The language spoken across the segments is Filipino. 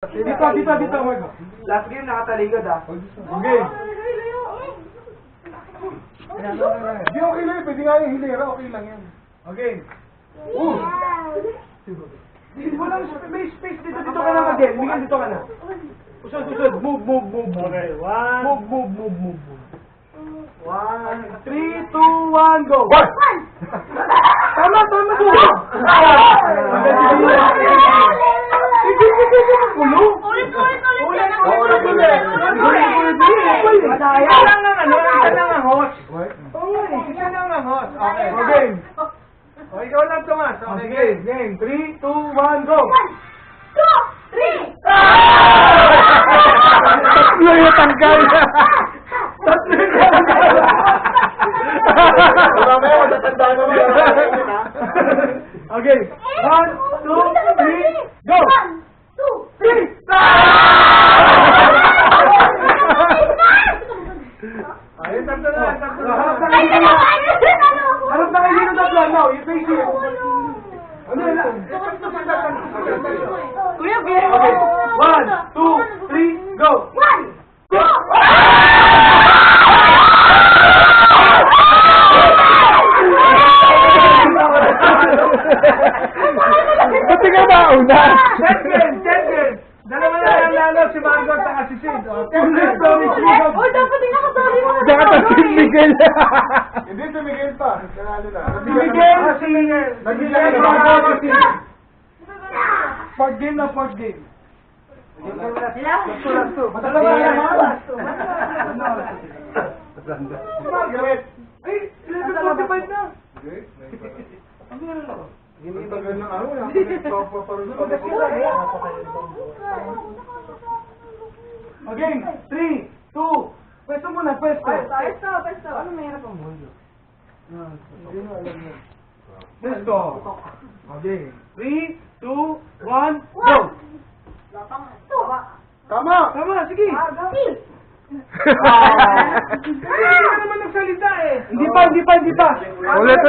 Dito, Margo. Last game, nakataligod ah. Okay. Di okay lang yun. Pwede nga yung hilera. Okay lang yan. Okay. Walang may space dito. Dito ka na mag-game. Miguel, dito ka na. Usod. Move. Okay. Move. 1, 3, 2, 1, go! Tama to! Okay. O, ikaw lang, Tomas. Okay, game. 3, 2, 1, go! 1, 2, 3! Tatlo yung tanggal. Mamaya, matatanda naman. Okay. 1, 2, 3, go! 1, 2, 3! Ayun, tatlo na. Harap na kayo ng tatlo. No, you face it. Ano na? Kuya, biro! Okay. 1, 2, 3, go! 1, 2, Buti ka ba una? Champion! Dalawa na lang lalo si Margot at si Sid. Oh, dapat din nakasali mo. Dapat si Miguel. Hindi, si Miguel pa. Kanalo na. Si Miguel! Nagbigyan si Margot at si Sid. Fourth game. Dalawa na lang. Margaret. Ay, 11:45 na. Ang gano'n ako. Hindi tagal ng araw. Okay, 3, 2, pwesto muna. Pesto. Ano mayroon pang mundo? Pwesto. Okay, 3, 2, 1, go! Tama! Tama, sige. Hindi ka naman nagsalita eh. Hindi pa. Ulit.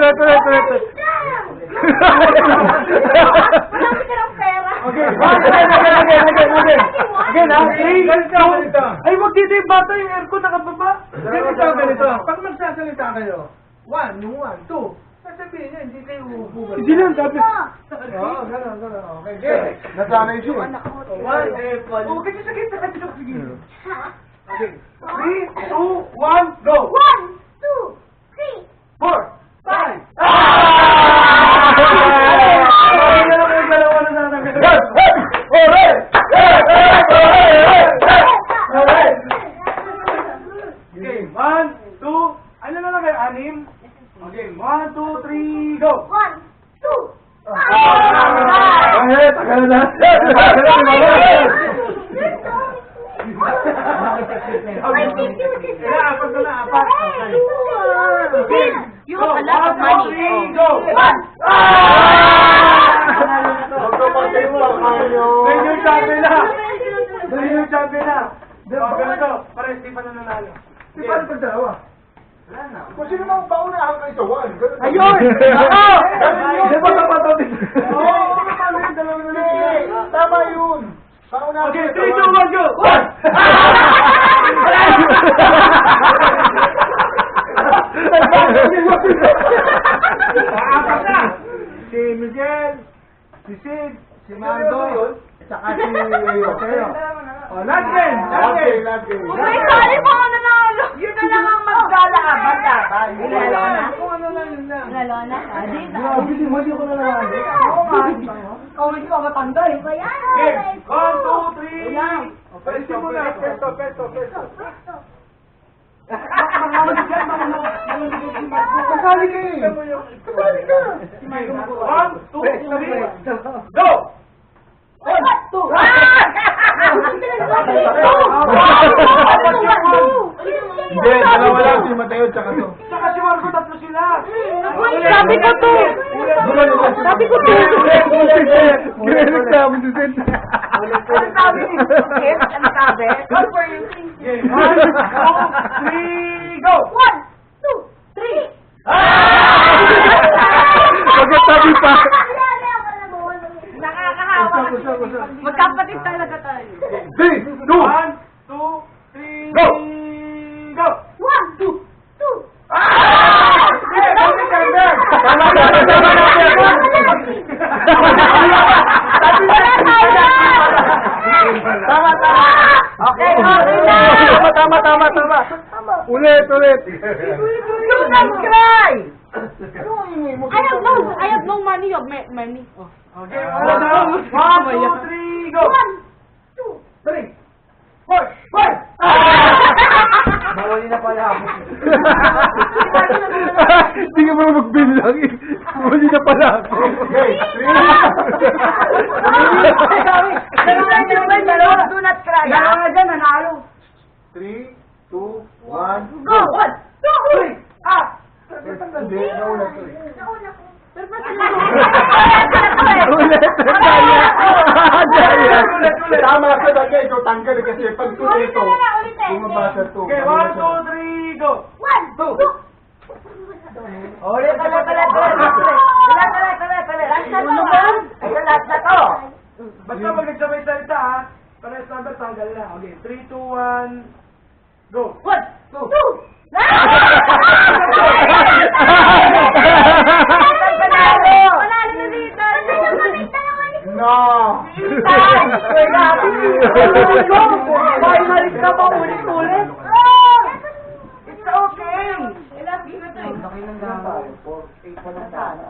Marami ka ng pera. Okay, again ha, 3, 2, ay wag dito yung bata yung aircon nakababa. Ganito. Pag magsasalita kayo, 1, 2, sasabihin niya, hindi kayo uupo. Hindi lang, sabi. Oo, gano'n. Okay, good. Nasanay siya. 1, huwag kayo sa gitna. Sige. Okay, 3, 2, 1, go! 1, 2, 3, 4, 5. Okay, 1, 2, ano na lang kayo, 6? Okay, 1, 2, 3, go! 1, 2, Okay, tagal na. Apat. You have a lot of money. Go! 1. Yung champion na. Ganito, parang hindi pa nananalo. Di ba ito dalawa? Wala na. Kung sino mang paunahan kayo sa 1? Ayun! Di ba tapos? Oo! Tama yun! Paunahan Okay, kayo 3, 2, 1, go! 1! Apat na! Si Miguel, si Sid, si Margo, saka si Mateo. Oh, last game! May sali mo ako nanalo. Yun na lang ang maglalaban. Kung ano lang yun lang. Lalona? Grabe, di ko na lang. Oh, hindi ko matanda eh. Okay, 1, 2, 3. Pesto muna. Pesto. Kasali ka eh. Kasali ka. 1, 2, 3, go! 1, 2. Hindi, dalawa lang si Mateo tsaka to. Saka si Marco, tatlo sila. Sabi ko to. Sabi ko to. Ginelek namin si Sid. Ano sabi ni Sid? Ano sabi? Good for you. 1, 2, 3, go! 1, 2, 3. Magkatabi pa. Nakakahawa. Magkapatid talaga tayo. Tama. Ulit. Do not cry! I have no money. You have money. Oh. Okay, 1, 2, 3, go! 1, 2, 3, 4, 5! Mawali na pala ako. Hindi ka mo magbilang eh. Mawali na pala ako. Do not cry. Dalawa dyan, nanalo. 3, 2, 1, Go! 1, 2, 3. Hindi, nauna to eh. Pero Tama ka talaga, ikaw tanggal eh, kasi pag ito dito, bumabasa to. Okay, 1, 2, 3, go! 1, 2. Ulit. Last na to. Basta pag nagsabay salita ha, pares number tanggal na. Okay, 3, 2, 1, go! 1, 2. Panalo na dito. No! Finalist ka pa ulit-ulit. It's okay. Ilang game na to eh? 4, 8 pa lang tayo.